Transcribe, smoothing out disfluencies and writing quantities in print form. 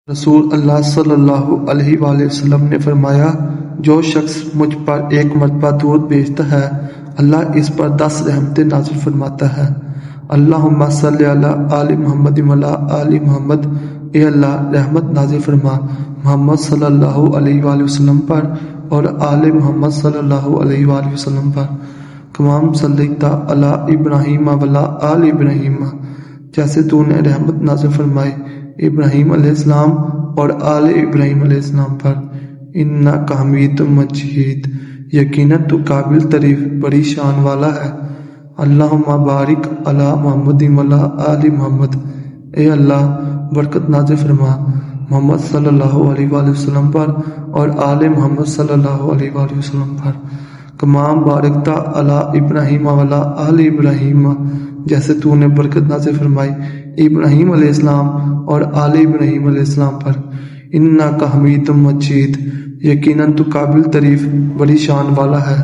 رسول اللہ صلی اللہ علیہ وآلہ وسلم نے فرمایا، جو شخص مجھ پر ایک مرتبہ درود بھیجتا ہے اللہ اس پر 10 رحمتیں نازل فرماتا ہے۔ اللہم صلی علی آل محمد وعلی آل محمد۔ اے اللہ رحمت نازل فرما محمد صلی اللہ علیہ وآلہ وسلم پر اور آل محمد صلی اللہ علیہ وآلہ وسلم پر۔ کمام صلیت علی ابراہیم وعلی آل ابراہیم، جیسے تو نے رحمت نازل فرمائی ابراہیم علیہ السلام اور آل ابراہیم علیہ السلام پر۔ انک حمید مجید، یقیناً تو قابل تعریف بڑی شان والا ہے۔ اللہم بارک علی محمد وعلی آل محمد۔ اے اللہ برکت نازل فرما محمد صلی اللہ علیہ وآلہ وسلم پر اور آل محمد صلی اللہ علیہ وآلہ وسلم پر۔ کمام بارکتا علی ابراہیم وعلی آل ابراہیم، جیسے تو نے برکت نازل فرمائی ابراہیم علیہ السلام اور آل ابراہیم علیہ السلام پر۔ انک حمید مجید، یقیناً تو قابل تعریف بڑی شان والا ہے۔